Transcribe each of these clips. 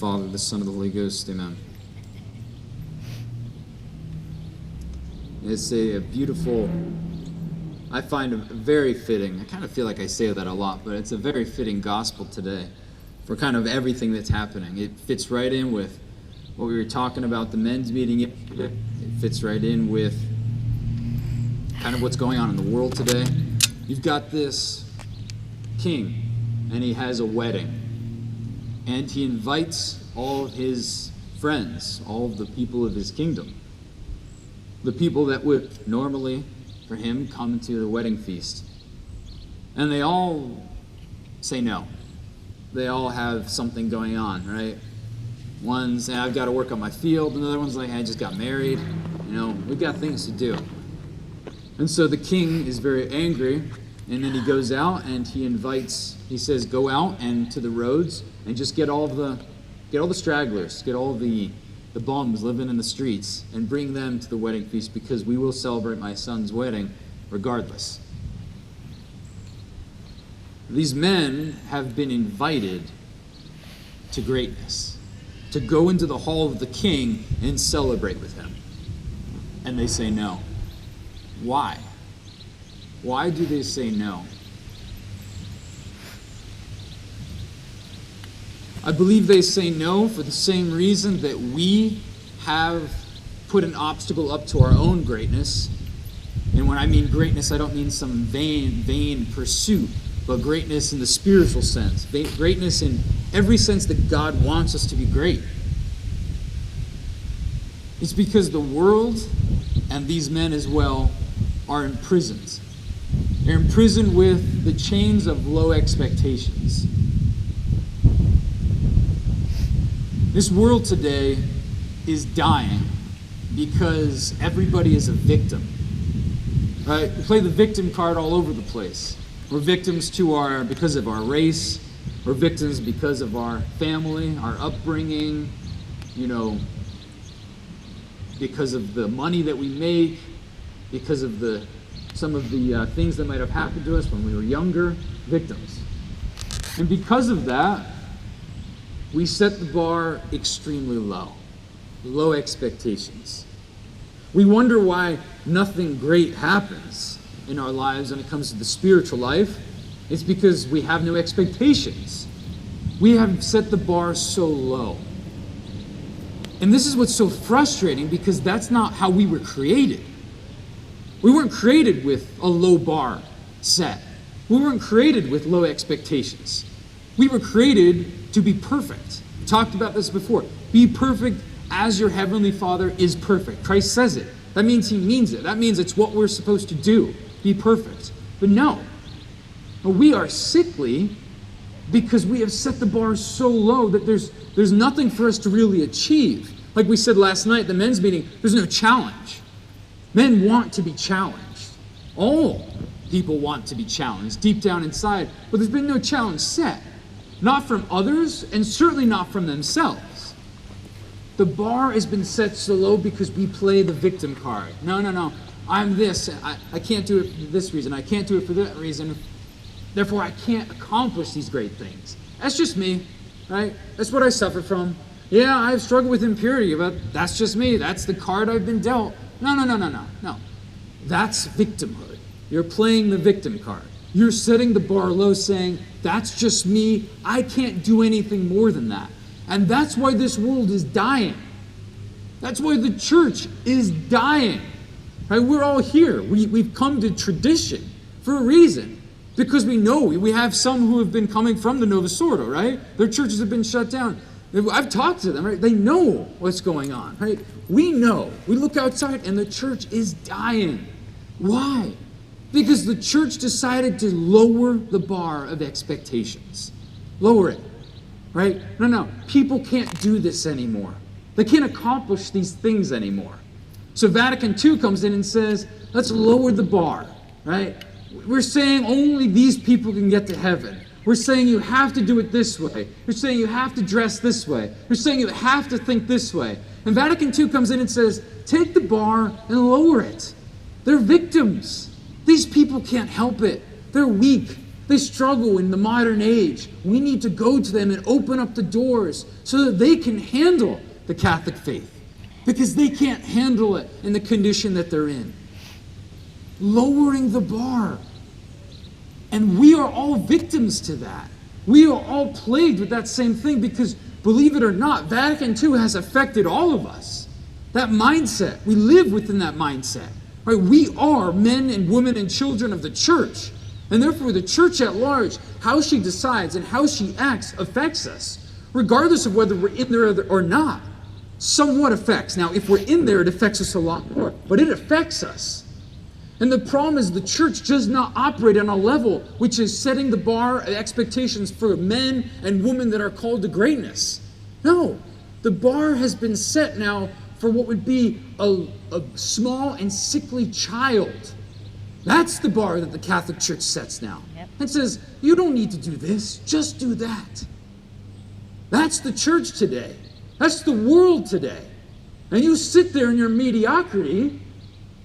Father, the Son, and the Holy Ghost. Amen. It's a beautiful, I find very fitting. I kind of feel like I say that a lot, but it's a very fitting gospel today for kind of everything that's happening. It fits right in with what we were talking about, the men's meeting yesterday. It fits right in with kind of what's going on in the world today. You've got this king, and he has a wedding. And he invites all of his friends, all of the people of his kingdom. The people that would normally, for him, come to the wedding feast. And they all say no. They all have something going on, right? One's, I've got to work on my field. Another one's like, I just got married. You know, we've got things to do. And so the king is very angry. And then he goes out and he says, go out and to the roads and just get all the stragglers, get all the bums living in the streets and bring them to the wedding feast because we will celebrate my son's wedding regardless. These men have been invited to greatness, to go into the hall of the king and celebrate with him. And they say no. Why? Why do they say no? I believe they say no for the same reason that we have put an obstacle up to our own greatness. And when I mean greatness, I don't mean some vain pursuit, but greatness in the spiritual sense. Greatness in every sense that God wants us to be great. It's because the world, and these men as well, are imprisoned. They're imprisoned with the chains of low expectations. This world today is dying because everybody is a victim. Right? We play the victim card all over the place. We're victims because of our race. We're victims because of our family, our upbringing, because of the money that we make, because of some of the things that might have happened to us when we were younger, victims. And because of that, we set the bar extremely low expectations. We wonder why nothing great happens in our lives when it comes to the spiritual life. It's because we have no expectations. We have set the bar so low. And this is what's so frustrating because that's not how we were created. We weren't created with a low bar set. We weren't created with low expectations. We were created to be perfect. We talked about this before. Be perfect as your heavenly Father is perfect. Christ says it. That means he means it. That means it's what we're supposed to do. Be perfect. But no. We are sickly because we have set the bar so low that there's nothing for us to really achieve. Like we said last night at the men's meeting, there's no challenge. Men want to be challenged. All people want to be challenged deep down inside, but there's been no challenge set. Not from others, and certainly not from themselves. The bar has been set so low because we play the victim card. No. I'm this. I can't do it for this reason. I can't do it for that reason. Therefore, I can't accomplish these great things. That's just me, right? That's what I suffer from. Yeah, I've struggled with impurity, but that's just me. That's the card I've been dealt. No. That's victimhood. You're playing the victim card. You're setting the bar low saying, that's just me. I can't do anything more than that. And that's why this world is dying. That's why the church is dying. Right? We're all here. We've come to tradition for a reason. Because we know we have some who have been coming from the Novus Ordo, right? Their churches have been shut down. I've talked to them, right? They know what's going on, right? We know. We look outside and the church is dying. Why? Because the church decided to lower the bar of expectations. Lower it, right? No. People can't do this anymore. They can't accomplish these things anymore. So Vatican II comes in and says, let's lower the bar, right? We're saying only these people can get to heaven. We're saying you have to do it this way. We're saying you have to dress this way. We're saying you have to think this way. And Vatican II comes in and says, take the bar and lower it. They're victims. These people can't help it. They're weak. They struggle in the modern age. We need to go to them and open up the doors so that they can handle the Catholic faith, because they can't handle it in the condition that they're in. Lowering the bar. And we are all victims to that. We are all plagued with that same thing because, believe it or not, Vatican II has affected all of us. That mindset. We live within that mindset. Right? We are men and women and children of the church. And therefore, the church at large, how she decides and how she acts affects us, regardless of whether we're in there or not. Somewhat affects. Now, if we're in there, it affects us a lot more. But it affects us. And the problem is the church does not operate on a level which is setting the bar expectations for men and women that are called to greatness. No. The bar has been set now for what would be a small and sickly child. That's the bar that the Catholic Church sets now. Yep. And says, you don't need to do this, just do that. That's the church today. That's the world today. And you sit there in your mediocrity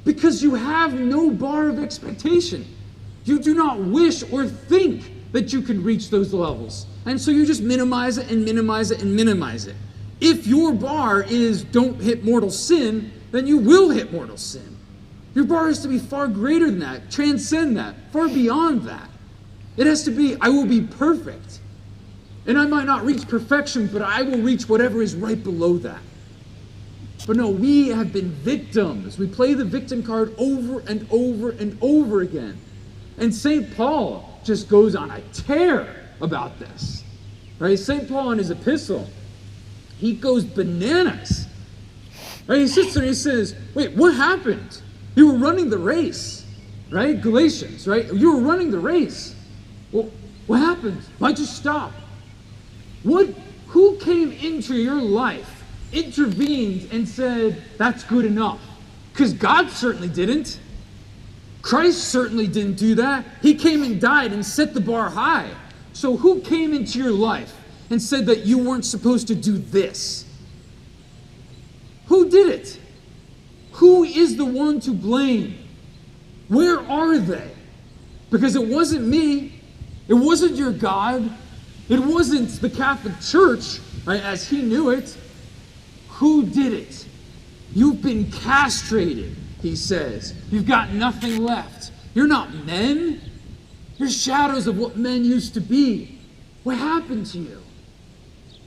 because you have no bar of expectation. You do not wish or think that you can reach those levels. And so you just minimize it and minimize it and minimize it. If your bar is don't hit mortal sin, then you will hit mortal sin. Your bar has to be far greater than that, transcend that, far beyond that. It has to be, I will be perfect. And I might not reach perfection, but I will reach whatever is right below that. But no, we have been victims. We play the victim card over and over and over again. And St. Paul just goes on a tear about this. Right? St. Paul in his epistle, he goes bananas. Right? He sits there and he says, wait, what happened? You were running the race, right? Galatians, right? You were running the race. Well, what happened? Why'd you stop? Who came into your life, intervened, and said, that's good enough? Because God certainly didn't. Christ certainly didn't do that. He came and died and set the bar high. So who came into your life and said that you weren't supposed to do this? Who did it? Who is the one to blame? Where are they? Because it wasn't me. It wasn't your God. It wasn't the Catholic Church, right, as he knew it. Who did it? You've been castrated, he says. You've got nothing left. You're not men. You're shadows of what men used to be. What happened to you?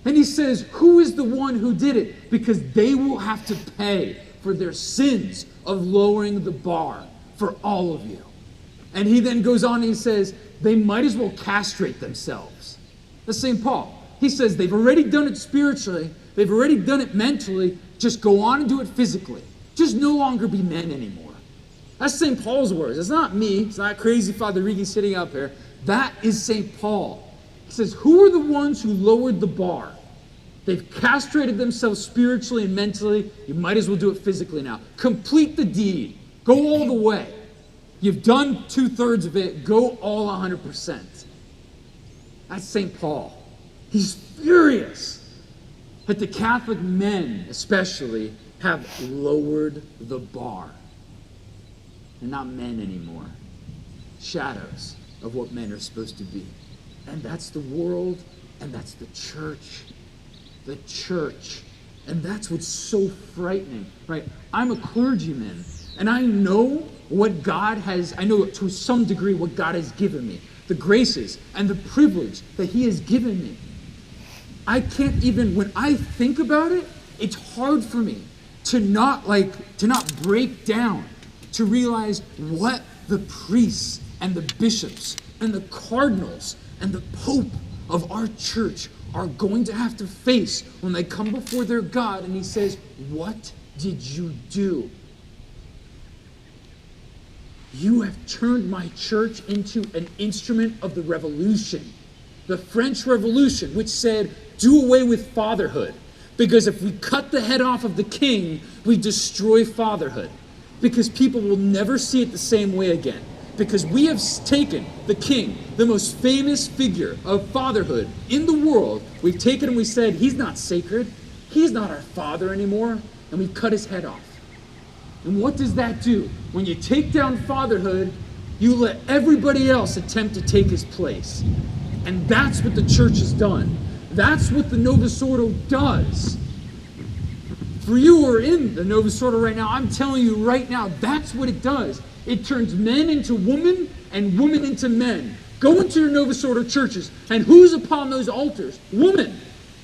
And he says, who is the one who did it? Because they will have to pay for their sins of lowering the bar for all of you. And he then goes on and he says, they might as well castrate themselves. That's St. Paul. He says they've already done it spiritually, they've already done it mentally, just go on and do it physically. Just no longer be men anymore. That's St. Paul's words. It's not me, it's not crazy Father Rigi sitting up here. That is St. Paul. He says, who are the ones who lowered the bar? They've castrated themselves spiritually and mentally. You might as well do it physically now. Complete the deed. Go all the way. You've done 2/3 of it. Go all 100%. That's St. Paul. He's furious that the Catholic men, especially, have lowered the bar. They're not men anymore. Shadows of what men are supposed to be. And that's the world, and that's the church. The church. And that's what's so frightening, right? I'm a clergyman, and I know what God has, I know to some degree what God has given me, the graces and the privilege that he has given me. I can't even, when I think about it, it's hard for me to not break down, to realize what the priests and the bishops and the cardinals and the Pope of our church are going to have to face when they come before their God and he says, what did you do? You have turned my church into an instrument of the revolution. The French Revolution, which said, do away with fatherhood. Because if we cut the head off of the king, we destroy fatherhood. Because people will never see it the same way again. Because we have taken the king, the most famous figure of fatherhood in the world, we've taken and we said, he's not sacred, he's not our father anymore, and we cut his head off. And what does that do? When you take down fatherhood, You let everybody else attempt to take his place. And that's what the church has done. That's what the Novus Ordo does. For you who are in the Novus Ordo right now, I'm telling you right now, that's what it does. It turns men into women and women into men. Go into your Novus Ordo churches, and who's upon those altars? Women.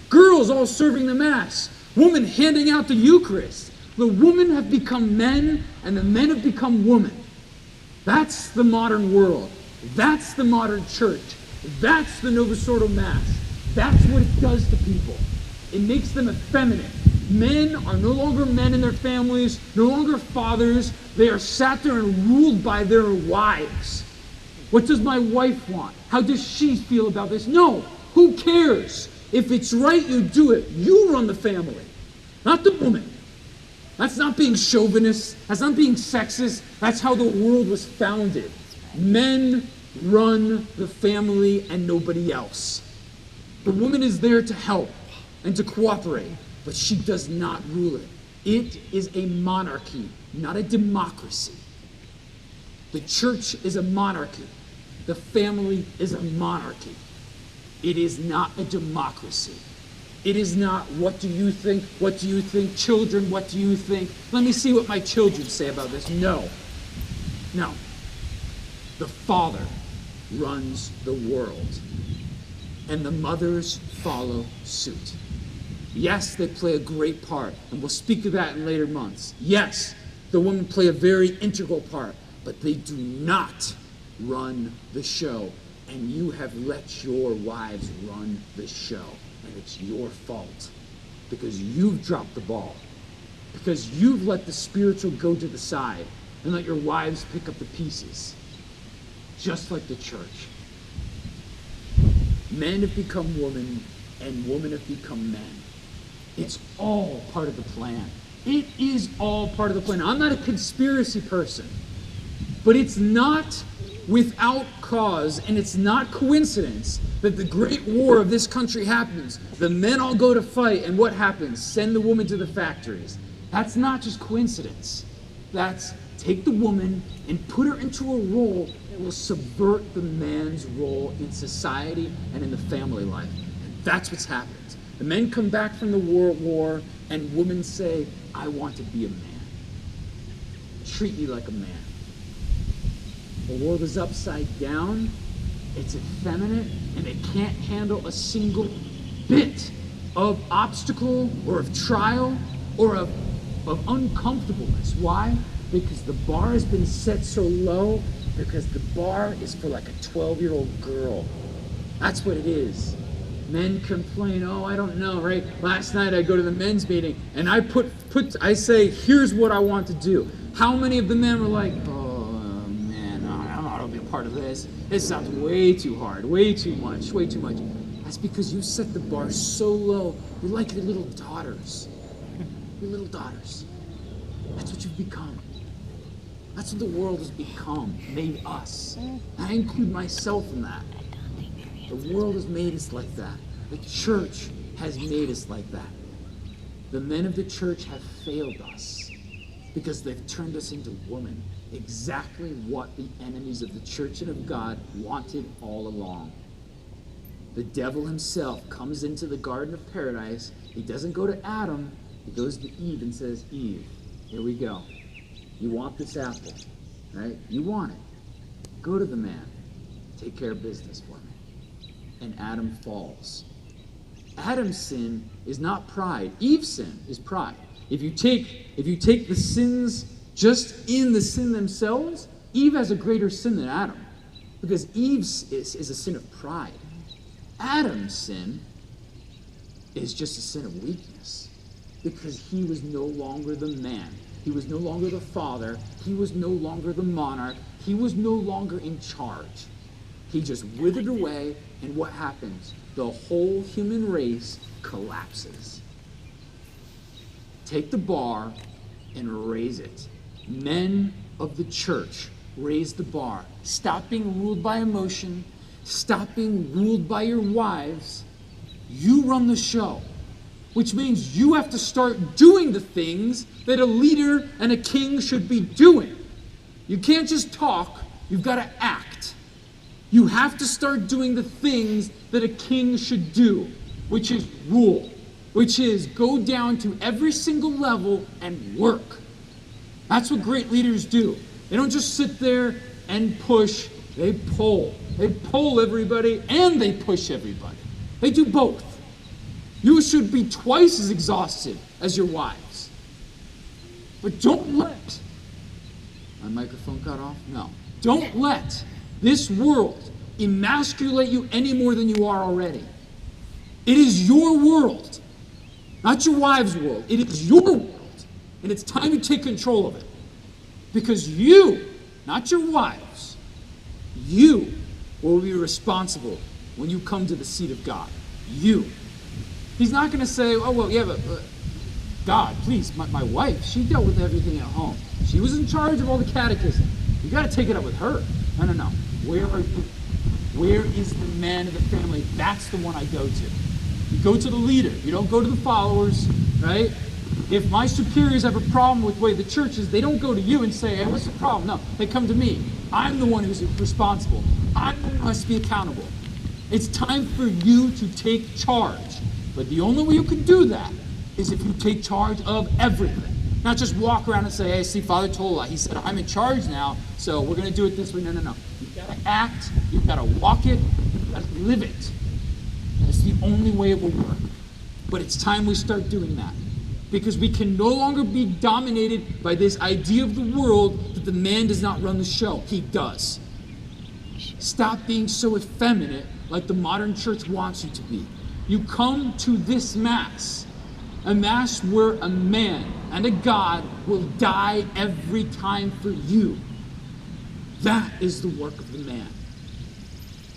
Girls all serving the Mass. Women handing out the Eucharist. The women have become men, and the men have become women. That's the modern world. That's the modern church. That's the Novus Ordo Mass. That's what it does to people. It makes them effeminate. Men are no longer men in their families, no longer fathers. They are sat there and ruled by their wives. What does my wife want? How does she feel about this? No, who cares? If it's right, you do it. You run the family, not the woman. That's not being chauvinist. That's not being sexist. That's how the world was founded. Men run the family and nobody else. The woman is there to help and to cooperate, but she does not rule it. It is a monarchy, not a democracy. The church is a monarchy. The family is a monarchy. It is not a democracy. It is not, what do you think? What do you think? Children, what do you think? Let me see what my children say about this. No. No. The Father runs the world, and the mothers follow suit. Yes, they play a great part, and we'll speak of that in later months. Yes, the women play a very integral part, but they do not run the show, and you have let your wives run the show, and it's your fault, because you've dropped the ball, because you've let the spiritual go to the side, and let your wives pick up the pieces, just like the church. Men have become women, and women have become men. It's all part of the plan. It is all part of the plan. I'm not a conspiracy person, but it's not without cause, and it's not coincidence that the great war of this country happens. The men all go to fight, and what happens? Send the woman to the factories. That's not just coincidence. That's take the woman and put her into a role that will subvert the man's role in society and in the family life. And that's what's happened. The men come back from the war, and women say, I want to be a man. Treat me like a man. The world is upside down, it's effeminate, and it can't handle a single bit of obstacle or of trial or of uncomfortableness. Why? Because the bar has been set so low, because the bar is for like a 12-year-old girl. That's what it is. Men complain, oh, I don't know, right? Last night I go to the men's meeting, and I say, here's what I want to do. How many of the men were like, oh, man, I don't want to be a part of this. This sounds way too hard, way too much, way too much. That's because you set the bar so low. You're like your little daughters. Your little daughters. That's what you've become. That's what the world has become, made us. I include myself in that. The world has made us like that. The church has made us like that. The men of the church have failed us because they've turned us into women. Exactly what the enemies of the church and of God wanted all along. The devil himself comes into the Garden of Paradise. He doesn't go to Adam. He goes to Eve and says, Eve, here we go. You want this apple, right? You want it. Go to the man. Take care of business for me. And Adam falls. Adam's sin is not pride. Eve's sin is pride. If you take the sins just in the sin themselves, Eve has a greater sin than Adam, because Eve's is a sin of pride. Adam's sin is just a sin of weakness, because he was no longer the man. He was no longer the father. He was no longer the monarch. He was no longer in charge. He just withered away, and what happens? The whole human race collapses. Take the bar and raise it. Men of the church, raise the bar. Stop being ruled by emotion. Stop being ruled by your wives. You run the show, which means you have to start doing the things that a leader and a king should be doing. You can't just talk, You've got to act. You have to start doing the things that a king should do, which is rule, which is go down to every single level and work. That's what great leaders do. They don't just sit there and push, they pull. They pull everybody and they push everybody. They do both. You should be twice as exhausted as your wives. But don't let, my microphone cut off? No. Don't let this world emasculate you any more than you are already. It is your world, not your wife's world. It is your world, and it's time to take control of it. Because you, not your wives, you will be responsible when you come to the seat of God. You. He's not going to say, oh, well, yeah, but God, please, my wife, she dealt with everything at home. She was in charge of all the catechism. You got to take it up with her. No. Where are you? Where is the man of the family? That's the one I go to. You go to the leader. You don't go to the followers, right? If my superiors have a problem with the way the church is, they don't go to you and say, hey, what's the problem? No, they come to me. I'm the one who's responsible. I'm the one who has to be accountable. It's time for you to take charge. But the only way you can do that is if you take charge of everything. Not just walk around and say, hey, see, Father Tola, he said, I'm in charge now, so we're going to do it this way. No. You've got to act, you've got to walk it, you've got to live it. That's the only way it will work. But it's time we start doing that. Because we can no longer be dominated by this idea of the world that the man does not run the show. He does. Stop being so effeminate like the modern church wants you to be. You come to this Mass, a Mass where a man and a God will die every time for you. That is the work of the man.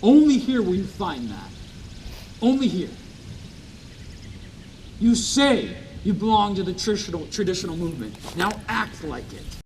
Only here will you find that. Only here. You say you belong to the traditional movement. Now act like it.